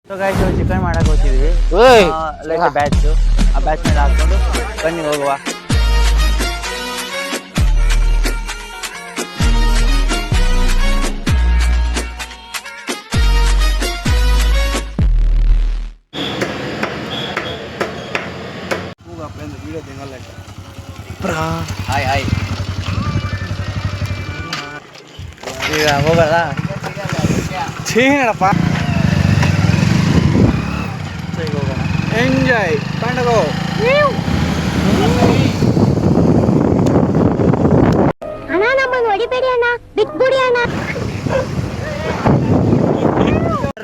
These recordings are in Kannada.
ಸೊ ಗೈಸ್ ಚಿಕನ್ ಮಾಡಕ್ ಹೋಗ್ತಿದ್ವಿ ಲೈಕ್ ಬ್ಯಾಚ್ ಆ ಬ್ಯಾಚ್ ಮೇಲೆ ಹಾಕೊಂಡು ಬನ್ನಿ ಹೋಗುವ. ಹಾಯ್ ಹಾಯ್ ಈಗ ಹೋಗಲ್ಲ ಚೀನಪ್ಪ ಎಂಜಾಯ್ ಕಂಡಗೋ ಅಣ್ಣ ನಮ್ಮನ್ನು ಹೊಡಿಬೇಡಿ ಅಣ್ಣ ಬಿಟ್ಬಿಡಿ ಅಣ್ಣ.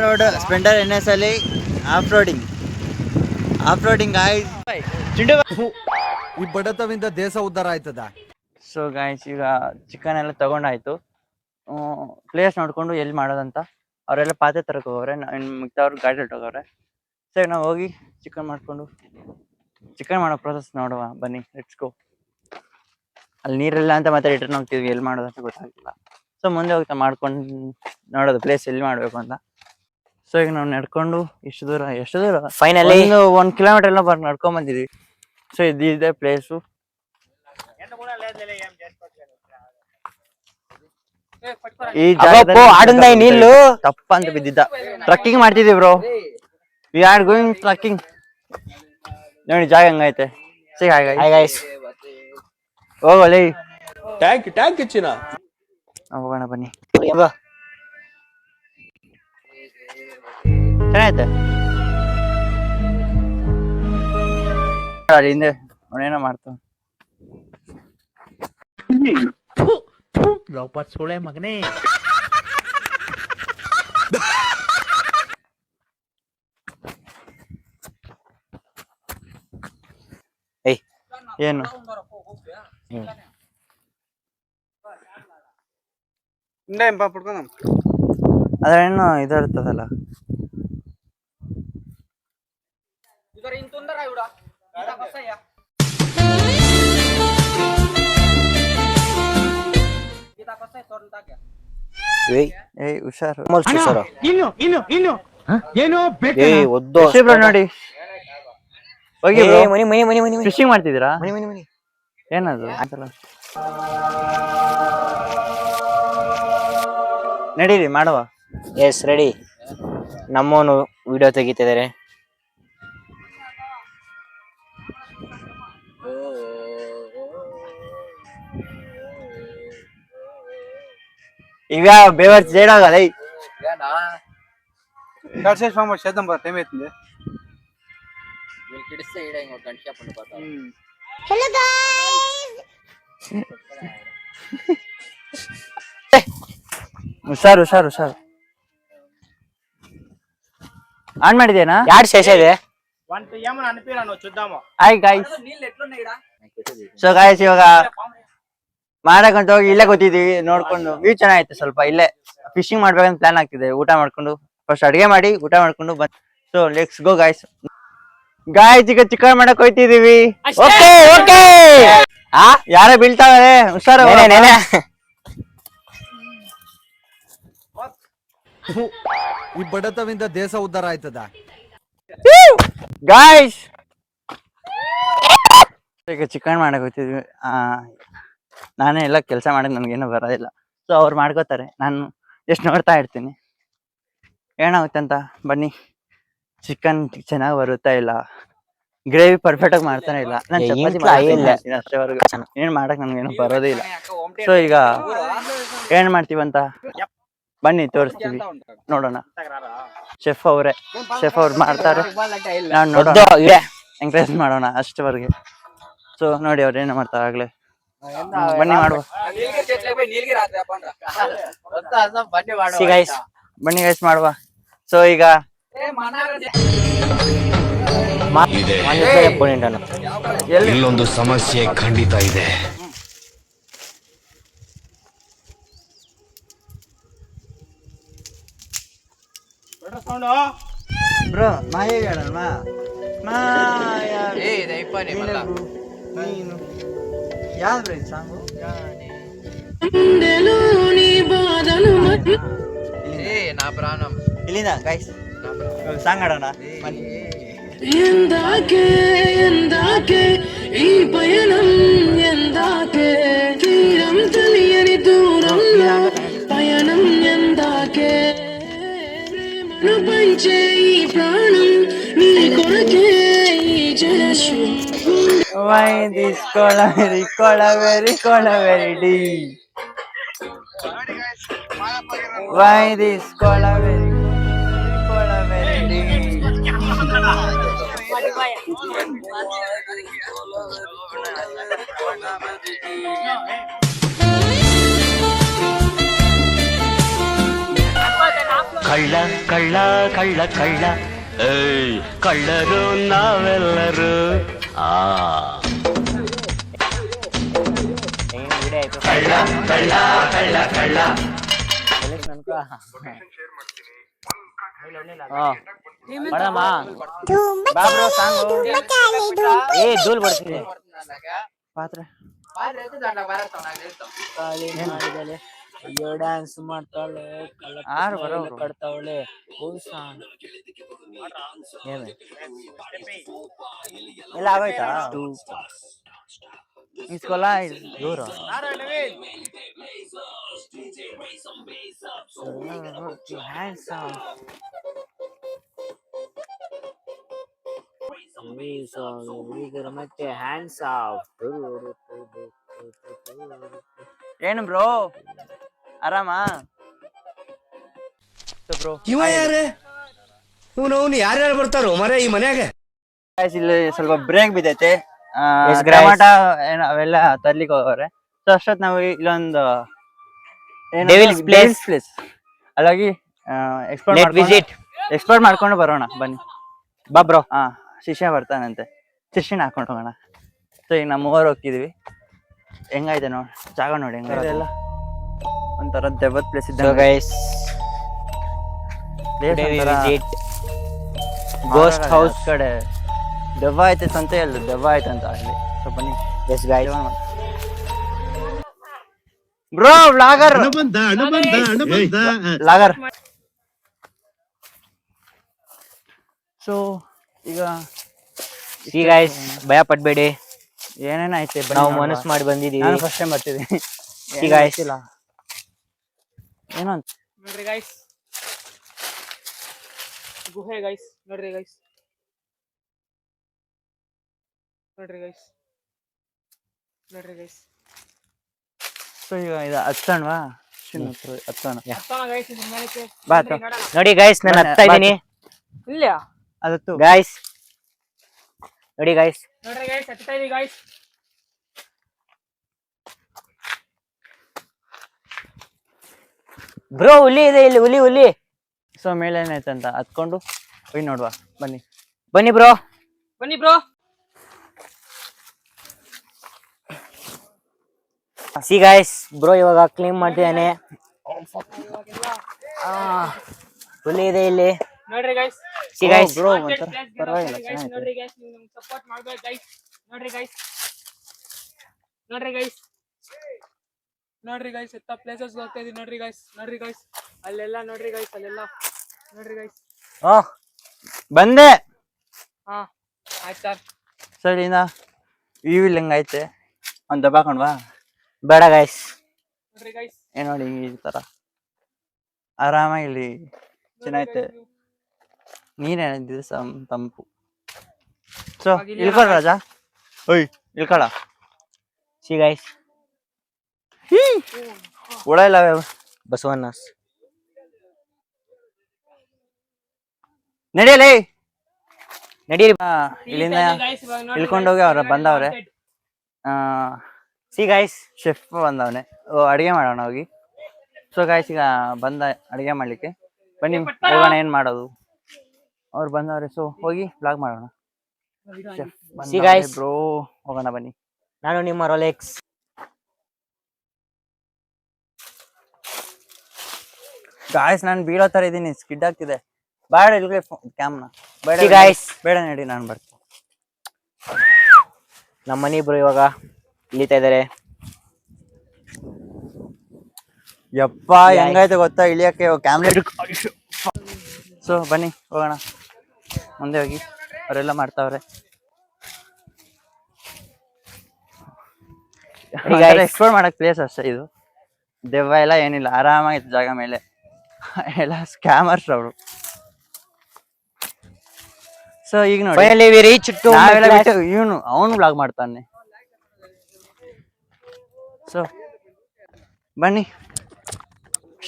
ರೋಡ್ ಸ್ಪೆಂಡರ್ NS ಅಲ್ಲಿ ಆಫ್ ರೋಡಿಂಗ್ ಗಾಯ್ಸ್. ಈ ಬಡತವಿಂದ ದೇಶ ಉದ್ಧಾರ ಆಯ್ತದ. ಸೊ ಗಾಯ್ಸ್ ಈಗ ಚಿಕನ್ ಎಲ್ಲ ತಗೊಂಡಾಯ್ತು. ಪ್ಲೇಸ್ ನೋಡ್ಕೊಂಡು ಎಲ್ಲಿ ಮಾಡೋದಂತ ಅವರೆಲ್ಲ ಪಾತ್ರೆ ತರಕ್ ಹೋಗವ್ರೆ, ಮಿಕ್ತವ್ರು ಗಾಡಿ ಹೊಟ್ಟೋಗವ್ರೆ. ಸರಿ ನಾವು ಹೋಗಿ ಚಿಕನ್ ಮಾಡೋ ಪ್ರೊಸೆಸ್ ನೋಡುವ ಬನ್ನಿ, ಲೆಟ್ಸ್ ಗೋ. ಅಲ್ಲಿ ನೀರಿಲ್ಲ ಅಂತ ಮತ್ತೆ ರಿಟರ್ನ್ ಹೋಗ್ತಿದ್ವಿ, ಎಲ್ಲಿ ಮಾಡೋದಂತ ಗೊತ್ತಾಗ್ತಿಲ್ಲ. ಸೊ ಮುಂದೆ ಹೋಗ್ತಾ ಮಾಡ್ಕೊಂಡು ನೋಡೋದು ಪ್ಲೇಸ್ ಎಲ್ಲಿ ಮಾಡ್ಬೇಕು ಅಂತ. ಸೊ ಈಗ ನಾವು ನಡ್ಕೊಂಡು ಎಷ್ಟು ದೂರ ಫೈನಲಿ 1 ಕಿಲೋಮೀಟರ್ ಎಲ್ಲ ನಡ್ಕೊಂಡ್ ಬಂದಿದ್ವಿ. ಸೊ ಇದಿದೆ ಪ್ಲೇಸು. ಈ ಆಡುಂದಾಯಿ ನೀళ్ళు ತಪ್ಪ ಅಂತ ಬಿದ್ದಿದ್ದ. ಟ್ರಕ್ಕಿಂಗ್ ಮಾಡ್ತಿದ್ವಿ bro, we are going trekking. ನೋಡಿ ಜಾಗ ಹಂಗೈತೆ. ಹೋಗೋಲಿ, ಟ್ಯಾಂಕ್ ಹೆಚ್ಚಿನ ಹೋಗೋಣ ಬನ್ನಿ. ಚೆನ್ನಾಗೈತೆ ಹಿಂದೆ ಅವನೇನೋ ಮಾಡ್ತಾವ. ಸುಳೆ ಮಗನೇ ಏನು ಅದೇನು ಇದಿರ್ತದಲ್ಲ, ಹುಷಾರು ನೋಡಿ. ಹೋಗಿ ಫಿಶಿಂಗ್ ಮಾಡ್ತಿದ್ದೀರಾ? ಏನದು ನಡೀರಿ ಮಾಡುವ. Yes ready. ನಮ್ಮವನು ವಿಡಿಯೋ ತೆಗಿತಿದ್ದಾರೆ. ಈಗ ಬೇವರ್ ಜೇಡಾಗಲ್ಲ Hello guys. ಹುಷಾರು ಆನ್ ಮಾಡಿದೇನಾ? ಯಾರು ಶೇಷ ಇದೆ? Hi guys. ಸೊ ಗಾಯ್ಸ್ ಇವಾಗ ಮಾಡಕ್ಕಂತ ಹೋಗಿ ಇಲ್ಲೇ ಗೊತ್ತಿದೀವಿ, ನೋಡ್ಕೊಂಡು ವ್ಯೂ ಚೆನ್ನಾಗಿತ್ತು. ಸ್ವಲ್ಪ ಇಲ್ಲೇ ಫಿಶಿಂಗ್ ಮಾಡ್ಬೇಕಂತ ಪ್ಲಾನ್ ಆಗ್ತಿದೆ. ಊಟ ಮಾಡ್ಕೊಂಡು ಫಸ್ಟ್ ಅಡಿಗೆ ಮಾಡಿ ಊಟ ಮಾಡ್ಕೊಂಡು ಬಂದ್. So let's go guys. ಈಗ ಚಿಕನ್ ಮಾಡಕ್ ಹೋಯ್ತಿದೀವಿ. ಯಾರೇ ಬೀಳ್ತಾವೆ, ಹುಷಾರು. ಈ ಬಡತವಿಂದ ದೇಶ ಉದ್ಧಾರ ಆಯ್ತದ. ಗಾಯ್ಸ್ ಈಗ ಚಿಕನ್ ಮಾಡಕ್ ಹೋಗ್ತಿದ್ವಿ. ನಾನೇ ಎಲ್ಲ ಕೆಲಸ ಮಾಡಕ್ ನನ್ಗೇನು ಬರೋದಿಲ್ಲ. ಸೊ ಅವ್ರು ಮಾಡ್ಕೋತಾರೆ, ನಾನು ಎಷ್ಟು ನೋಡ್ತಾ ಇರ್ತೀನಿ ಏನಾಗುತ್ತೆ ಅಂತ. ಬನ್ನಿ, ಚಿಕನ್ ಚೆನ್ನಾಗಿ ಬರುತ್ತಾ ಇಲ್ಲ, ಗ್ರೇವಿ ಪರ್ಫೆಕ್ಟ್ ಆಗಿ ಮಾಡ್ತಾನೆ ಇಲ್ಲ, ನಾನು ಚಪಾತಿ ಅಷ್ಟೇವರೆಗೂ ಏನ್ ಮಾಡಕ್ ನನ್ಗೇನು ಬರೋದೇ ಇಲ್ಲ. ಸೊ ಈಗ ಏನ್ ಮಾಡ್ತೀವಂತ ಬನ್ನಿ ತೋರಿಸ್ತೀವಿ, ನೋಡೋಣ. ಶೆಫ್ ಅವ್ರು ಮಾಡ್ತಾರೆ, ನಾನು ನೋಡೋಣ, ಎಂಕರೇಜ್ ಮಾಡೋಣ ಅಷ್ಟವರೆಗೆ. ಸೊ ನೋಡಿ ಅವ್ರು ಏನು ಮಾಡ್ತಾರೆ ಆಗ್ಲೇ. ಬನ್ನಿ ಮಾಡುವ. ಬನ್ನಿ ಗೈಸ್ ಮಾಡುವ. ಸೊ ಈಗ ಇಲ್ಲೊಂದು ಸಮಸ್ಯೆ ಖಂಡಿತ ಇದೆ. ಬ್ರೋ ಮಾಯ ಹೇಳಲ್ವಾ? ಯಾವ್ದು ಸಾಂಗು? ಇಲ್ಲಿಂದ ಗೈಸ್ ಸಾಂಗ್ ಆಡೋಣ ಬನ್ನಿ. ಎಂದಾಕೆ ಎಂದಾಕೆ ಈ ಪಯಣಂ ಎಂದಾಕೆ తీరం తెలియని దూరంలో పయనం ఎందాకే ప్రేమను పంచే ఈ ప్రాణం నీ కొరకే ఈ jealous Why this Kolaveri, Kolaveri, Kolaveri D? Why this Kolaveri, Kolaveri D? ಕಳ್ಳ ಕಳ್ಳ ಕಳ್ಳ ಕಳ್ಳ ಏಯ್ ಕಳ್ಳರು ನಾವೆಲ್ಲರೂ ಆ ಕಳ್ಳ ಕಳ್ಳ ಕಳ್ಳ ಕಳ್ಳ ಮಾಡಮ್ಮ ಬಾಬ್ರೋ ಸಾಂಗು ಏ ಧೂಳ್ ಬರ್ತೀನಿ ಪಾತ್ರೆ ಅಯ್ಯೋ ಡ್ಯಾನ್ಸ್ ಮಾಡ್ತಾಳೆ ಆರು ಬರೋರು. ಕಟ್ತಾವಳೆ ಎಲ್ಲ ಆಗೋಯ್ತಾ ಇಸ್ಕೊಲ್ಲ ದೂರ ಮತ್ತೆ ಹ್ಯಾಂಡ್ಸ್ ಆಫ್ ಏನು ಬ್ರೋ ಆರಾಮಾ ಬ್ರೋ ಇವ ಯಾರೇ ಇವನು ಯಾರ್ಯಾರು ಬರ್ತಾರೋ ಮರ ಈ ಮನ್ಯಾಗ? ಇಲ್ಲಿ ಸ್ವಲ್ಪ ಬ್ರೇಕ್ ಬಿದ್ದೈತೆ Yes, guys. ಟಮಾಟ ಏನೋ ಅವೆಲ್ಲ ತರ್ಲಿಕ್ಕೆ ಹೋಗವ್ರೆ. ಸೊ ಅಷ್ಟೊತ್ತು ನಾವು ಇಲ್ಲೊಂದು Devil's Place. ಪ್ಲೇಸ್ ಅಲ್ಲಾಗಿ ಲೆಟ್ ವಿಸಿಟ್ ಎಕ್ಸ್ಪ್ಲೋರ್ ಮಾಡ್ಕೊಂಡು ಬರೋಣ ಬನ್ನಿ. ಬಾ ಬ್ರೋ. ಹಾ ಶಿಷ್ಯ ಬರ್ತಾನಂತೆ, ಶಿಷ್ಯನ ಹಾಕೊಂಡು ಹೋಗೋಣ. ಸೊ ಈಗ ನಮ್ಮ ಮೂವರು ಹೋಗ್ತಿದೀವಿ. ಹೆಂಗೈತೆ ನೋಡಿ ಜಾಗ ನೋಡಿ ಹೆಂಗೈತೆ ಎಲ್ಲ ಒಂಥರ ದೆವ್ವದ ಪ್ಲೇಸ್ ಸೊ ಇದ್ದಂಗೆ. ಗೈಸ್ ಗೋಸ್ಟ್ ಹೌಸ್ ಕಡೆ ದೆವ್ವ ಐತೆ ಸಂತೆ ಅಲ್ಲ ದೆವ್ವ ಐತೆ ಅಂತ ಅಲ್ಲಿ. ಸೊ ಬನ್ನಿ yes guys bro vlogger logger. So ಈಗ ಸಿ ಗೈಸ್ ಭಯ ಪಡ್ಬೇಡಿ, ಏನೇನೈತೆ ನಾವು ಮನಸ್ಸು ಮಾಡಿ ಬಂದಿದೀವಿ. ನಾನು ಫಸ್ಟ್ ಟೈಮ್ ಬರ್ತಿದ್ದೀನಿ. See guys. ಏನೋ ಅಂತ ನೋಡ್ರಿ ಗೈಸ್, ಗುಹೆ ಗೈಸ್, ನೋಡ್ರಿ ಗೈಸ್, ನೋಡ್ರಿ ಗೈಸ್, ನೋಡ್ರಿ ಗೈಸ್. ಸೊ ಈಗ ಇದು ಹತ್ತೋಣವಾ ಹತ್ತೋಣ ಗೈಸ್ ಇದು ಮೇಲಕ್ಕೆ ಬಾ ನೋಡಿ ಗೈಸ್ ನಾನು ಹತ್ತಾ ಇದೀನಿ. ಇಲ್ಲ ಅದತ್ತು ಗೈಸ್ ನೋಡಿ ಗೈಸ್, ನೋಡ್ರಿ ಗೈಸ್, ಹತ್ತಾ ಇದೀವಿ ಗೈಸ್. ಬ್ರೋ ಹುಲಿ ಇದೆ ಇಲ್ಲಿ, ಹುಲಿ ಹುಲಿ. ಸೊ ಮೇಲೆ ಏನೈತೆ ಅಂತ ಹತ್ಕೊಂಡು ಹೋಗಿ ನೋಡುವ ಬನ್ನಿ. ಬನ್ನಿ ಬ್ರೋ. ಬನ್ನಿ ಬ್ರೋ. ಸಿ ಗೈಸ್ ಬ್ರೋ ಇವಾಗ ಕ್ಲೀನ್ ಮಾಡ್ತಿದ್ದಾನೆ. ಹುಲಿ ಇದೆ ಇಲ್ಲಿ. ನೋಡ್ರಿ ಗೈಸ್, ಸಿ ಗೈಸ್ ಬ್ರೋ ಒಂಥರ ಪರವಾಗಿಲ್ಲ ಚೆನ್ನಾಗಿದೆ. ನೋಡ್ರಿ ಗೈಸ್, ನೀವು ನಮ್ಗೆ ಸಪೋರ್ಟ್ ಮಾಡ್ಬೇಕು ಗೈಸ್. ನೋಡ್ರಿ ಗೈಸ್, ನೋಡ್ರಿ ಗೈಸ್, ನೋಡ್ರಿ ಗೈಸ್, ಎತ್ತ ಪ್ಲೇಸಸ್ ಹೋಗ್ತಾ ಇದೀವಿ. ನೋಡ್ರಿ ಗೈಸ್, ನೋಡ್ರಿ ಗೈಸ್, ಅಲ್ಲೆಲ್ಲ ನೋಡ್ರಿ ಗೈಸ್, ಅಲ್ಲೆಲ್ಲ ನೋಡ್ರಿ ಗೈಸ್. ಬಂದೆ. ಹಾ ಆಯ್ತು ಸರ್. ಸರಿ ಇನ್ನ ವ್ಯೂ ಇಲ್ಲಿ ಹೆಂಗೈತೆ ಒಂದು ದಬ್ಬಾಕೊಂಡ್ವಾ. ಬೇಡ ಗೈಸ್. ನೋಡ್ರಿ ಗೈಸ್, ಏನ್ ನೋಡಿ ಈ ತರ ಆರಾಮಾಗಿ ಇಲ್ಲಿ ಚೆನ್ನಾಗೈತೆ. ನೀರೇನಿದ್ರೆ ತಂಪು. ಸೊ ಇಳ್ಕೊಳ ರಾಜಾ, ಓಯ್ ಇಳ್ಕೊಳ. ಸಿ ಗೈಸ್ ಹುಳ ಇಲ್ಲ ಬಸವಣ್ಣ ನಡಿಯಲೇ ನಡೀರಿ. ಇಲ್ಲಿಂದ ಗೈಸ್ ಇವಾಗ ನೋಡ್ರಿ ಇಳ್ಕೊಂಡೋಗಿ ಅವ್ರ ಬಂದವ್ರೆ. ಸಿ ಗೈಸ್ ಶೆಫ್ ಬಂದವನೆ, ಅಡಿಗೆ ಮಾಡೋಣ ಹೋಗಿ. ಸೊ ಗಾಯ್ಸ್ ಈಗ ಬಂದ ಅಡಿಗೆ ಮಾಡ್ಲಿಕ್ಕೆ ಬನ್ನಿ ಹೋಗೋಣ. ಏನ್ ಮಾಡೋದು, ಅವ್ರು ಬಂದವ್ರೆ. ಸೊ ಹೋಗಿ ವ್ಲಾಗ್ ಮಾಡೋಣ. Chef See guys. ಬ್ರೋ ಹೋಗೋಣ ಬನ್ನಿ. ನಾನು ನಿಮ್ಮ ರೋಲೆಕ್ಸ್. ಗಾಯ್ಸ್ ನಾನು ಬೀಳೋ ತರ ಇದೀನಿ, ಸ್ಕಿಡ್ ಆಗ್ತಿದೆ. ಬೇಡ ಇಲ್ಗೆ ಕ್ಯಾಮ್ನ ಬೇಡ See guys. ಬೇಡ ನಡಿ ನಾನು ಬರ್ತೀನಿ. ನಮ್ಮ ಮನೆ ಇಬ್ರು ಇವಾಗ ಇಳಿತಾ ಇದಾರೆ. ಯಪ್ಪ ಹೆಂಗಾಯ್ತು ಗೊತ್ತಾ ಇಳಿಯಕ್ಕೆ ಕ್ಯಾಮ್ರಾ. ಸೊ ಬನ್ನಿ ಹೋಗೋಣ. ಮುಂದೆ ಹೋಗಿ ಅವರೆಲ್ಲ ಮಾಡ್ತಾವ್ರೆ. ಎಕ್ಸ್ಪ್ಲೋರ್ ಮಾಡಕ್ ಪ್ಲೇಸ್ ಅಷ್ಟೇ ಇದು. ದೆವ್ವ ಎಲ್ಲ ಏನಿಲ್ಲ, ಆರಾಮಾಗಿತ್ತು ಜಾಗ ಮೇಲೆ. ಎಲ್ಲ ಸ್ಕ್ಯಾಮರ್ಸ್ ಅವರು. ಸೊ ಈಗ ನೋಡಿ Finally we reached to ನಾವೆಲ್ಲ my ಬಿಟ್ಟು ಅವನು ಬ್ಲಾಗ್ ಮಾಡ್ತಾನೆ. ಸೊ ಬನ್ನಿ,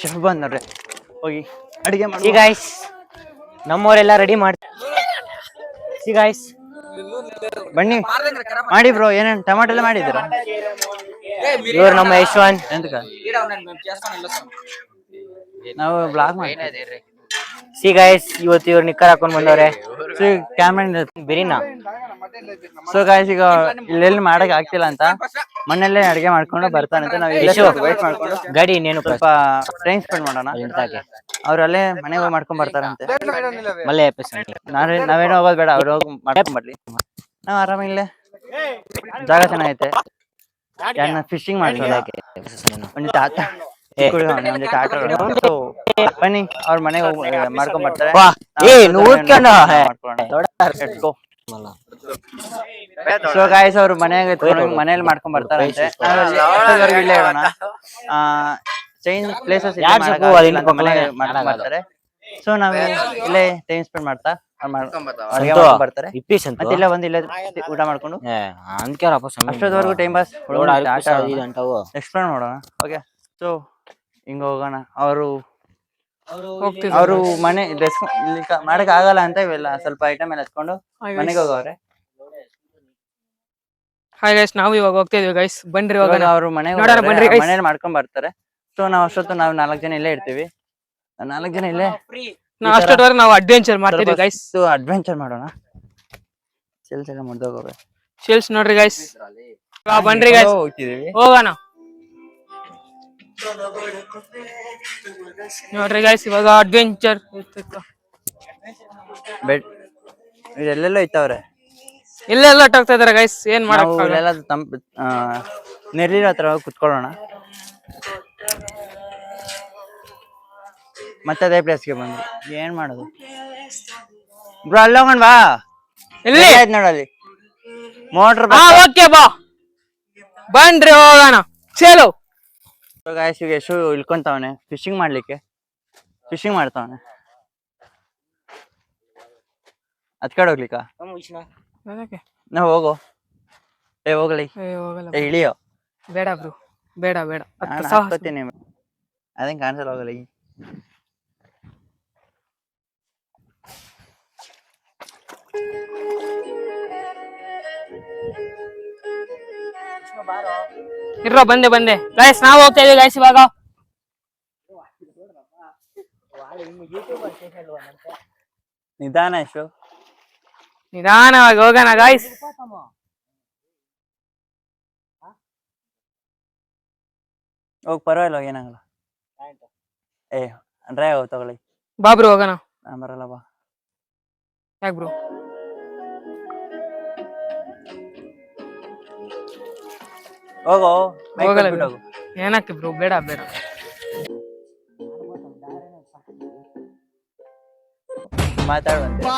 ಶೆಫ್ ಬಂದ್ರೆ ಹೋಗಿ ಅಡಿಗೆ ಮಾಡಿ. See guys, ನಮ್ಮವರೆಲ್ಲ ರೆಡಿ ಮಾಡಿ. See guys, ಬನ್ನಿ ಮಾಡಿ ಬ್ರೋ. ಏನೇನು ಟೊಮಾಟೊ ಎಲ್ಲ ಮಾಡಿದ್ದೀರಾ? ಇವ್ರು ನಮ್ಮ ಯಶವಂತ್. ಎಂತಕ ನಾವು ಬ್ಲಾಗ್ ಮಾಡ್ತೀವಿ. See guys, ಇವತ್ತು ಇವ್ರು ನಿಕ್ಕರ್ ಹಾಕೊಂಡ್ ಬಂದವ್ರೆ. ಕ್ಯಾಮ್ರಾ ಬಿರಿನಾ. ಸೊ ಗಾಯ್ಸ್, ಈಗ ಇಲ್ಲೆಲ್ಲಿ ಮಾಡಕ್ ಆಗ್ತಿಲ್ಲ ಅಂತ ಮನೆಯಲ್ಲೇ ಅಡಿಗೆ ಮಾಡ್ಕೊಂಡು ಬರ್ತಾನಂತೆ. ನಾವು ವೇಟ್ ಮಾಡ್ಕೊಂಡು ಗಾಡಿ ಇನ್ನೇನು ಸ್ವಲ್ಪ ಟೈಮ್ ಸ್ಪೆಂಡ್ ಮಾಡೋಣ. ಅವ್ರು ಅಲ್ಲೇ ಮನೆಗೆ ಹೋಗಿ ಮಾಡ್ಕೊಂಡ್ ಬರ್ತಾರಂತೆ. ಮಲ್ಲೆ ಎಪಿಸೋಡ್ ನಾವೇನೋ ಹೋಗೋದು ಬೇಡ, ಅವ್ರು ಹೋಗಿ ಮಾಡ್ಕೊಂಡ್ ಬರ್ಲಿ. ನಾವ್ ಆರಾಮಿಲ್ಲೇ, ಜಾಗ ಚೆನ್ನಾಗೈತೆ. ಫಿಶಿಂಗ್ ಮಾಡ್ಸೋಣ. ಒಂದು ತಾತ ಬನ್ನಿ, ಅವ್ರ ಮನೆಗೆ ಹೋಗಿ ಮಾಡ್ಕೊಂಡ್ ಬರ್ತಾರೆ. ಸೊ ಗಾಯ್ಸ್, ಅವ್ರು ಮನೇಲಿ ಮಾಡ್ಕೊಂಡ್ ಬರ್ತಾರಂತೆ. ಇಲ್ಲೇ ಇರೋಣ. ಚೇಂಜ್ ಪ್ಲೇಸಸ್ ಮನೆಗೆ ಮಾಡ್ಕೊಂಡ್ ಬರ್ತಾರೆ. ಸೊ ನಾವ್ ಇಲ್ಲೇ ಟೈಮ್ ಸ್ಪೆಂಡ್ ಮಾಡ್ತಾ ಅಡಿಗೆ ಮಾಡ್ಕೊಂಡ್ ಬರ್ತಾರೆ. ಮತ್ತೆ ಇಲ್ಲೇ ಬಂದು ಇಲ್ಲೇ ಊಟ ಮಾಡ್ಕೊಂಡು ಅಷ್ಟೊತ್ತವರೆಗೂ ಟೈಮ್ ಪಾಸ್ ಎಕ್ಸ್ಪ್ಲೋರ್ ಮಾಡೋಣ. ಓಕೆ, ಸೊ ಹಿಂಗ ಹೋಗೋಣ. ಅವರು ಮನೆ ಇಲ್ಲಿ ಮಾಡಕ್ ಆಗಲ್ಲ ಅಂತ ಇವೆಲ್ಲ ಸ್ವಲ್ಪ ಐಟಮ್ ಎಲ್ಲ ಎತ್ಕೊಂಡು ಮನೆಗೆ ಹೋಗವ್ರೆ. ಹಾಯ್ ಗೈಸ್, ನಾವು ಇವಾಗ ಹೋಗ್ತಾ ಇದೀವಿ ಗೈಸ್. ಬನ್ರಿ ಹೋಗೋಣ. ಅವ್ರು ಮನೇಲಿ ಮಾಡ್ಕೊಂಡ್ ಬರ್ತಾರೆ. ಸೊ ನಾವ್ ಅಷ್ಟೊತ್ತು ನಾವು 4 ಜನ ಇಲ್ಲೇ ಇರ್ತೀವಿ. 4 ಜನ ಇಲ್ಲೇ ಅಷ್ಟೊತ್ತವರೆಗೆ ನಾವು ಅಡ್ವೆಂಚರ್ ಮಾಡ್ತಿದ್ವಿ ಗೈಸ್. ಅಡ್ವೆಂಚರ್ ಮಾಡೋಣ. ಸೆಲ್ಸ್ ಎಲ್ಲ ಮುಡ್ದೋಗವೆ. ಶೆಲ್ಸ್ ನೋಡ್ರಿ ಗೈಸ್. ಬನ್ರಿ ಗೈಸ್, ಹೋಗ್ತಿದೀವಿ. ಹೋಗೋಣ. ನೋಡ್ರಿ ಗೈಸ್, ಇವಾಗ ಅಡ್ವೆಂಚರ್ ಬೆಡ್ ಇದೆಲ್ಲೆಲ್ಲ ಇತ್ತವ್ರೆ. ಇಲ್ಲೆಲ್ಲ ಹೋಗ್ತಾ ಇದಾರೆ ಗೈಸ್. ಏನ್ ಮಾಡಕ್ ನೆರಳಿನ ಹತ್ರ ಹೋಗಿ ಕುತ್ಕೊಳ್ಳೋಣ. ಮತ್ತೆ ಅದೇ ಪ್ಲೇಸ್ಗೆ ಬಂದು ಏನ್ ಮಾಡೋದು ಬ್ರೋ? ಅಲ್ಲಿ ಹೋಗೋಣ ಬಾ. ಇಲ್ಲಿ ನೋಡಲ್ಲಿ ಮೋಟ್ರ್. ಓಕೆ ಬಾ, ಬನ್ರಿ ಹೋಗೋಣ. ಚಲೋ ಗಾಯ್ಸ್, ಈಗ ಯಶು ಇಳ್ಕೊಂತವನೆ ಫಿಶಿಂಗ್ ಮಾಡ್ಲಿಕ್ಕೆ. ಫಿಶಿಂಗ್ ಮಾಡ್ತಾವನೆ. ಅದ್ ಕಡೆ ಹೋಗ್ಲಿಕ್ಕ ನಾವ್ ಹೋಗೋ. ಹೋಗ್ಲಿ, ಇಳಿಯೋ. ಬೇಡ ಬ್ರೋ, ಬೇಡ ಬೇಡ. ಹಾಕ್ತೀನಿ. ಅದೇನ್ ಕಾಣಿಸಲ್ಲ, ಹೋಗಲಿ. ಇರೋ ಬಂದೆ ಗೈಸ್, ನಾವು ಹೋಗ್ತಾ ಇದೀವಿ ಗೈಸ್ ಇವಾಗ. ನಿಧಾನ ಯಶು, ನಿಧಾನವಾಗಿ ಹೋಗೋಣ ಗೈಸ್. ಹೋಗ್, ಪರವಾಗಿಲ್ಲ, ಏನಾಗಲ್ಲ. ಡ್ರೈವ್ ತಗೊಳ್ಳಿ. ಬಾ ಬ್ರೋ ಹೋಗೋಣ. ನಾನ್ ಬರಲ್ಲ, ಬಾ. ಯಾಕೆ ಬ್ರೋ? ಹೋಗೋ. ಹೋಗಲ್ಲ. ಏನಕ್ಕೆ ಬ್ರೋ? ಬೇಡ ಬೇಡ. ಮಾತಾಡುವಂತೆ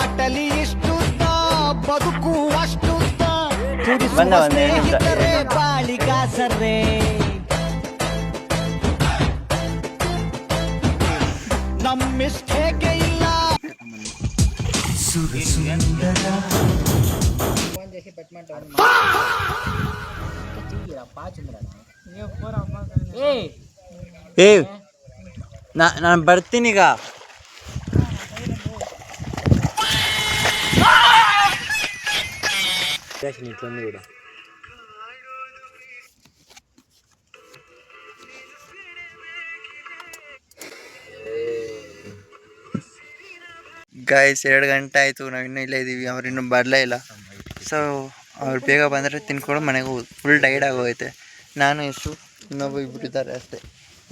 ನಾನು ಬರ್ತೀನಿ ಈಗ. ಗಾಯ್ಸ್, 2 ಗಂಟೆ ಆಯಿತು, ನಾವು ಇನ್ನೂ ಇಲ್ಲೇ ಇದ್ದೀವಿ. ಅವ್ರು ಇನ್ನೂ ಬರಲೇ ಇಲ್ಲ. ಸೊ ಅವ್ರು ಬೇಗ ಬಂದರೆ ತಿನ್ಕೊಂಡು ಮನೆಗೆ ಹೋಗೋದು. ಫುಲ್ ಟೈರ್ಡ್ ಆಗೋಗೈತೆ. ನಾನು ಎಷ್ಟು ಇನ್ನೊಬ್ಬ ಇಬ್ಬರು ಇದ್ದಾರೆ ಅಷ್ಟೇ.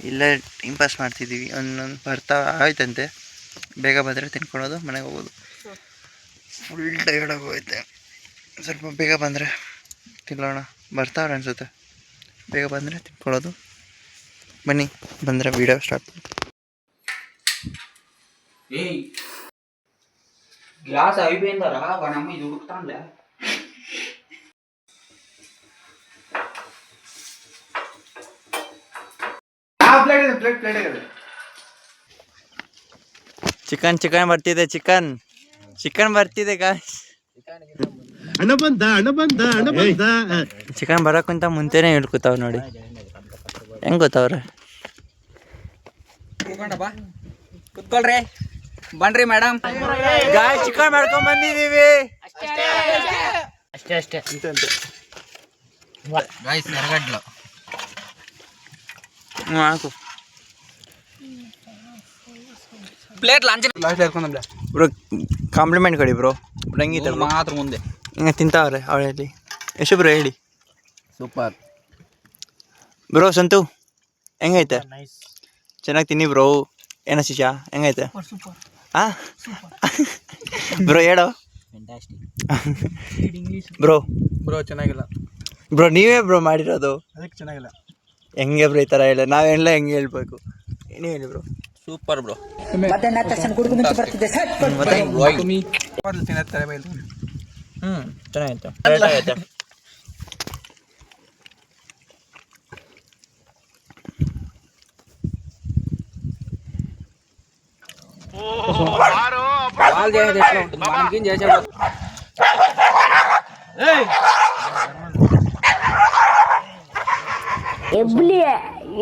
ಇಲ್ಲೇ ಟೈಮ್ ಪಾಸ್ ಮಾಡ್ತಿದ್ದೀವಿ. ಒಂದೊಂದು ಬರ್ತಾ ಆಯ್ತಂತೆ. ಬೇಗ ಬಂದರೆ ತಿನ್ಕೊಳೋದು, ಮನೆಗೆ ಹೋಗೋದು. ಫುಲ್ ಟೈರ್ಡ್ ಆಗೋಗೈತೆ. ಸ್ವಲ್ಪ ಬೇಗ ಬಂದರೆ ತಿನ್ನೋಣ. ಬರ್ತಾವ್ರೆ ಅನಿಸುತ್ತೆ. ಬೇಗ ಬಂದರೆ ತಿನ್ಕೊಳ್ಳೋದು. ಬನ್ನಿ, ಬಂದರೆ ವೀಡಿಯೋ ಸ್ಟಾರ್ಟ್. గ్లాస్ అయిపోయిందరా వాడమ్మ ఇది ఉడుకుతాంలే ಚಿಕನ್ ಬರ್ತಿದೆ ಚಿಕನ್ ಬರ್ತಿದೆ ಗಾಯ್ಸ್ ಚಿಕನ್ ಬರೋಕ್ಕಿಂತ ಮುಂಚೆನೆ ಹೇಳ್ಕೊತಾವ್ ನೋಡಿ ಹೆಂಗ್ ಗೊತ್ತವ್ರೆ ಕುತ್ಕೊಳ್ರಿ ಬನ್ರಿ ಮೇಡಮ್ ಗಾಯ್ಸ್ ಚಿಕನ್ ಮಾಡ್ಕೊಂಡ್ ಬಂದಿದೀವಿ ಅಷ್ಟೇ ಗೈಸ್ ಎರಗಡ್ಲು ಹಾಕು ಪ್ಲೇಟ್ ಲಂಚ್ ಲಾಸ್ಟ್ ಹೇಳ್ಕೊಂಡ್ಲ ಬ್ರೋ ಕಾಂಪ್ಲಿಮೆಂಟ್ ಕೊಡಿ ಬ್ರೋ ಹೆಂಗಿತ್ತು ಮಾತ್ರ ಮುಂದೆ ಹಿಂಗೆ ತಿಂತಾವ್ರೆ ಅವಳಲ್ಲಿ ಎಷ್ಟು ಬ್ರೋ ಹೇಳಿ ಸೂಪರ್ ಬ್ರೋ ಸಂತು ಹೆಂಗೈತೆ ಚೆನ್ನಾಗಿ ತಿನ್ನಿ ಬ್ರೋ ಏನೋ ಶಿಶಾ ಹೆಂಗೈತೆ ಹಾಂ ಬ್ರೋ ಹೇಳೋ ಬ್ರೋ ಬ್ರೋ ಚೆನ್ನಾಗಿಲ್ಲ ಬ್ರೋ ನೀವೇ ಬ್ರೋ ಮಾಡಿರೋದು ಅದಕ್ಕೆ ಚೆನ್ನಾಗಿಲ್ಲ ಹೆಂಗೆ ಬ್ರೋ ಈ ಥರ ಹೇಳ ನಾವೆಲ್ಲ ಹೆಂಗೆ ಹೇಳ್ಬೇಕು ಏನು ಹೇಳಿ ಬ್ರೋ ಸೂಪರ್ ಬ್ರೋ ಚೆನ್ನಾಗಿತ್ತು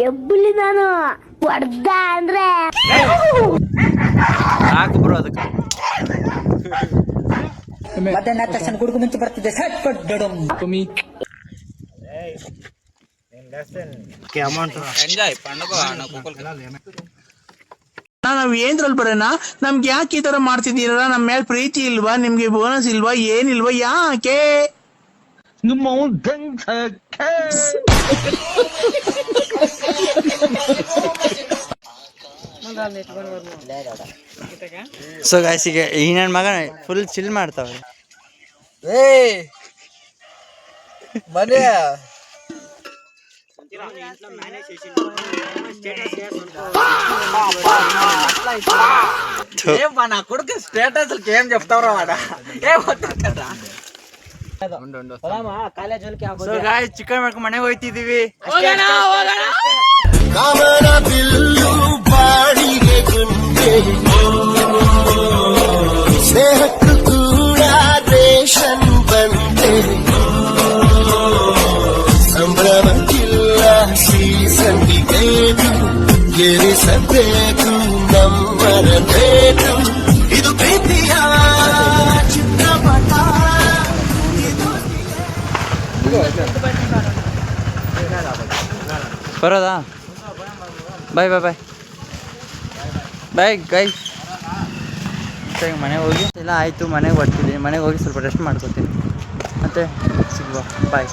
ಎಬ್ಬುಲಿ ನಾನು ಹೊಡ್ದ ಅಂದ್ರೆ ಸಾಕು ಬ್ರೋ ಅದಕ್ಕೆ ಎಂಜಾಯ್ ಪಂಡಗೋ ನಾವ್ ಏನ್ರಲ್ಲಿ ಬರೋಣ ನಮ್ಗೆ ಯಾಕೆ ಈ ತರ ಮಾಡ್ತಿದ್ದೀರ ನಮ್ಮ ಮೇಲೆ ಪ್ರೀತಿ ಇಲ್ವಾ ನಿಮ್ಗೆ ಬೋನಸ್ ಇಲ್ವಾ ಏನಿಲ್ವಾ ಯಾಕೆ ಸೊ ಗಾಯ್ಸ್ ಈಗ ಈ ನನ್ನ ಮಗ ಫುಲ್ ಚಿಲ್ ಮಾಡ್ತಾವ್ರೆ ಮನೆ నా కొడుకు స్టేటస్ ఏం చెప్తావురా వాడ ಕಾಲೇಜ್ ಹೋಲಿಕೆ ಸೊ ಗಾಯ್ಸ್ ಚಿಕನ್ ಮಾಡ್ಕೊಂಡು ಮನೆಗೆ ಹೋಯ್ತಿದೀವಿ ಸ್ನೇಹಕ್ಕೂ ಕೂಡ ರೇಷನ್ ಬಂದೆ ಸಂಭ್ರಮಕ್ಕಿಲ್ಲ ಸೀಸನ್ಗೆ ಬೇಕು ಗೆರಿಸಬೇಕು ನಮ್ಮರ ಬೇಕು ಇದು ಪ್ರೀತಿಯ ಚಿತ್ರಪಟ ಬರೋದಾ ಬಾಯ್ ಬಾಯ್ ಬಾಯ್ ಬಾಯ್ ಗೈಸ್ ಈಗ ಮನೆಗೆ ಹೋಗಿ ಎಲ್ಲ ಆಯಿತು ಮನೆಗೆ ಬರ್ತೀನಿ ಮನೆಗೆ ಹೋಗಿ ಸ್ವಲ್ಪ ರೆಸ್ಟ್ ಮಾಡ್ಕೊತೀನಿ ಮತ್ತೆ ಸಿಗುವ ಬಾಯ್